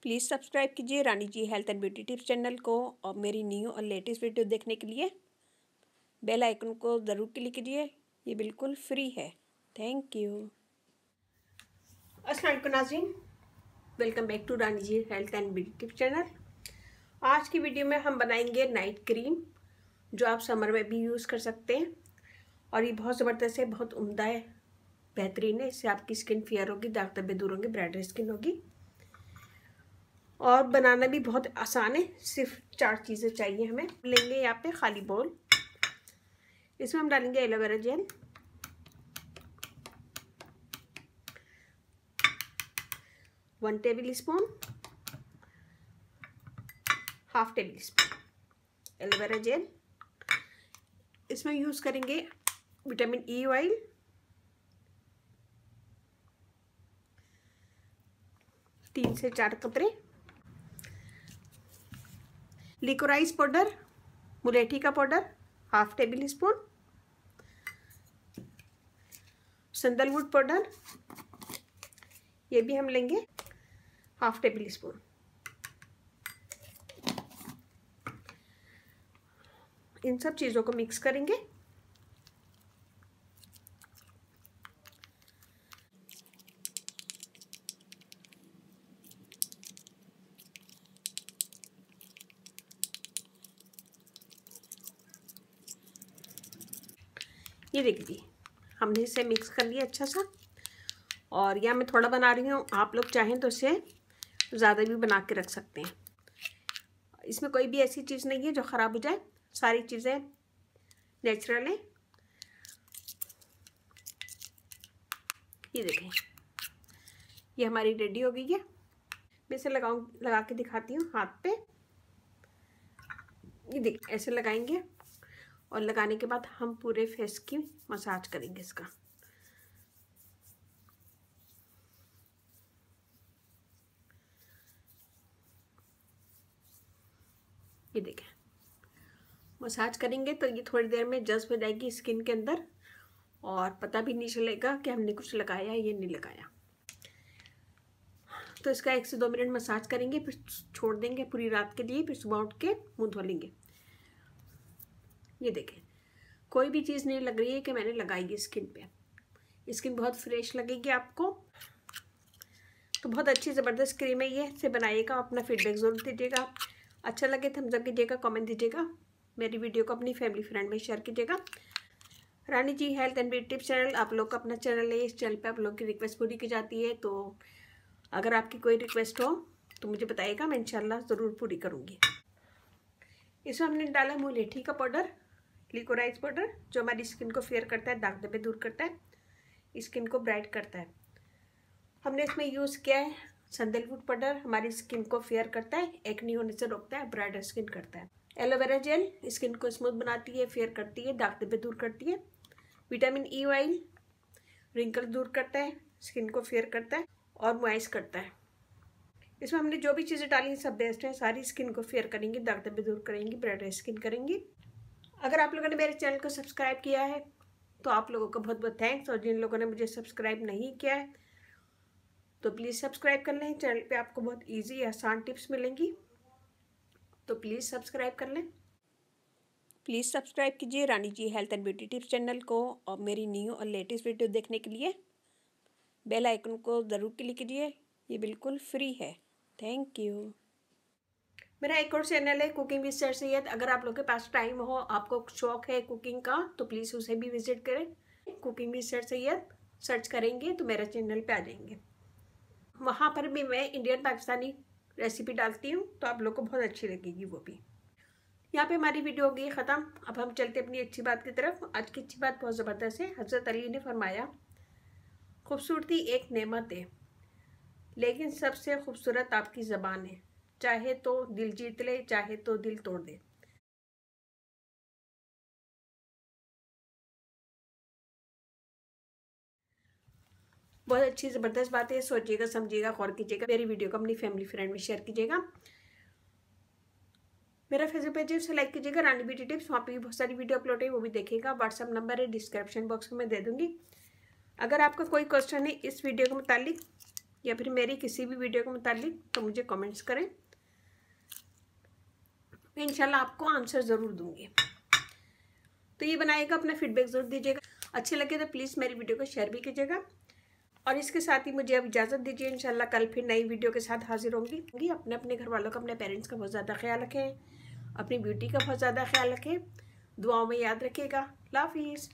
Please subscribe कीजिए Rani ji health and beauty tips channel को और मेरी न्यू और लेटेस्ट वीडियो देखने के लिए बेल आइकन को ज़रूर क्लिक कीजिए। ये बिल्कुल फ्री है। Thank you. अस्सलाम वालेकुम नाज़रीन, welcome back to Rani ji health and beauty tips channel. आज की वीडियो में हम बनाएंगे नाइट क्रीम, जो आप समर में भी यूज़ कर सकते हैं और ये बहुत ज़बरदस्त है, बहुत उम्दा है, बेहतरीन है। इससे आपकी स्किन फेयर होगी, दाग धब्बे दूर होंगे, ब्राइटर स्किन होगी और बनाना भी बहुत आसान है। सिर्फ 4 चीज़ें चाहिए हमें। लेंगे यहाँ पे खाली बोल, इसमें हम डालेंगे aloe vera gel, one table spoon, half table spoon aloe vera gel. इसमें यूज़ करेंगे विटामिन ई ऑयल, तीन से 4 कपड़े, लिकोराइज पाउडर, मुलेठी का powder half table spoon, sandalwood powder ये भी हम लेंगे हाफ टेबल स्पून। इन सब चीज़ों को मिक्स करेंगे। ये देखिए हमने इसे मिक्स कर लिया अच्छा सा, और यहाँ मैं थोड़ा बना रही हूँ, आप लोग चाहें तो इसे ज़्यादा भी बना के रख सकते हैं। इसमें कोई भी ऐसी चीज़ नहीं है जो ख़राब हो जाए, सारी चीज़ें नेचुरल हैं। ये देखें, ये हमारी रेडी हो गई है। मैं इसे लगा के दिखाती हूँ हाथ पे। ये देख, ऐसे लगाएंगे और लगाने के बाद हम पूरे फेस की मसाज करेंगे इसका। ये देखें, मसाज करेंगे तो ये थोड़ी देर में जज्ब हो जाएगी स्किन के अंदर और पता भी नहीं चलेगा कि हमने कुछ लगाया है या नहीं लगाया। तो इसका 1 से 2 मिनट मसाज करेंगे, फिर छोड़ देंगे पूरी रात के लिए, फिर सुबह उठ के मुँह धो लेंगे। ये देखें, कोई भी चीज़ नहीं लग रही है कि मैंने लगाई है स्किन पे। स्किन बहुत फ्रेश लगेगी आपको। तो बहुत अच्छी ज़बरदस्त क्रीम है ये। इसे बनाइएगा, अपना फीडबैक ज़रूर दीजिएगा। अच्छा लगे थम्स अप कीजिएगा, कमेंट दीजिएगा, मेरी वीडियो को अपनी फैमिली फ्रेंड में शेयर कीजिएगा। Rani ji health and beauty tips channel आप लोग का अपना चैनल है। इस चैनल पे आप लोग की रिक्वेस्ट पूरी की जाती है, तो अगर आपकी कोई रिक्वेस्ट हो तो मुझे बताइएगा, मैं इंशाल्लाह ज़रूर पूरी करूँगी। इसमें हमने डाला मुलेठी का पाउडर, लिकोराइज पाउडर, जो हमारी स्किन को फेयर करता है, दाग धब्बे दूर करता है, स्किन को ब्राइट करता है। हमने इसमें यूज़ किया है सैंडलवुड पाउडर, हमारी स्किन को फेयर करता है, एक्ने होने से रोकता है, ब्राइटर स्किन करता है। एलोवेरा जेल स्किन को स्मूथ बनाती है, फेयर करती है, दाग धब्बे दूर करती है। विटामिन ई ऑयल रिंकल दूर करता है, स्किन को फेयर करता है और मॉइस्ट करता है। इसमें हमने जो भी चीज़ें डाली सब बेस्ट है, सारी स्किन को फेयर करेंगी, दाग धब्बे दूर करेंगी, ब्राइटर स्किन करेंगी। अगर आप लोगों ने मेरे चैनल को सब्सक्राइब किया है तो आप लोगों का बहुत बहुत थैंक्स, और जिन लोगों ने मुझे सब्सक्राइब नहीं किया है तो प्लीज़ सब्सक्राइब कर लें। चैनल पे आपको बहुत इजी आसान टिप्स मिलेंगी, तो प्लीज़ सब्सक्राइब कर लें। प्लीज़ सब्सक्राइब कीजिए Rani ji health and beauty tips channel को और मेरी न्यू और लेटेस्ट वीडियो देखने के लिए बेल आइकन को ज़रूर क्लिक कीजिए। ये बिल्कुल फ्री है। Thank you. मेरा एक और चैनल है कुकिंग विद सर सैयद। अगर आप लोगों के पास टाइम हो, आपको शौक है कुकिंग का, तो प्लीज़ उसे भी विजिट करें। Cooking with sir Syed search करेंगे तो मेरा चैनल पे आ जाएंगे। वहाँ पर भी मैं इंडियन पाकिस्तानी रेसिपी डालती हूँ, तो आप लोग को बहुत अच्छी लगेगी वो भी। यहाँ पे हमारी वीडियो हो गई ख़त्म। अब हम चलते अपनी अच्छी बात की तरफ। आज की अच्छी बात बहुत ज़बरदस्त है। हज़रत अली ने फरमाया, खूबसूरती एक नेमत है, लेकिन सबसे खूबसूरत आपकी ज़बान है। चाहे तो दिल जीत ले, चाहे तो दिल तोड़ दे। बहुत अच्छी ज़बरदस्त बात है। सोचिएगा, समझिएगा, गौर कीजिएगा। मेरी वीडियो को अपनी फैमिली फ्रेंड में शेयर कीजिएगा। मेरा फेसबुक पेज है, उसे लाइक कीजिएगा, रानी ब्यूटी टिप्स। वहाँ पे भी बहुत सारी वीडियो अपलोड है, वो भी देखिएगा। व्हाट्सअप नंबर है डिस्क्रिप्शन बॉक्स में मैं दे दूँगी। अगर आपका कोई क्वेश्चन है इस वीडियो के मुतालिक या फिर मेरी किसी भी वीडियो के मुतालिक, तो मुझे कमेंट्स करें, इंशाल्लाह आपको आंसर ज़रूर दूंगी। तो ये बनाएगा, अपना फीडबैक ज़रूर दीजिएगा। अच्छे लगे तो प्लीज़ मेरी वीडियो को शेयर भी कीजिएगा। और इसके साथ ही मुझे अब इजाज़त दीजिए। इंशाल्लाह कल फिर नई वीडियो के साथ हाजिर होंगी। अपने घर वालों का, अपने पेरेंट्स का बहुत ज़्यादा ख्याल रखें, अपनी ब्यूटी का बहुत ज़्यादा ख्याल रखें, दुआओं में याद रखिएगा। अल्लाह हाफिज़।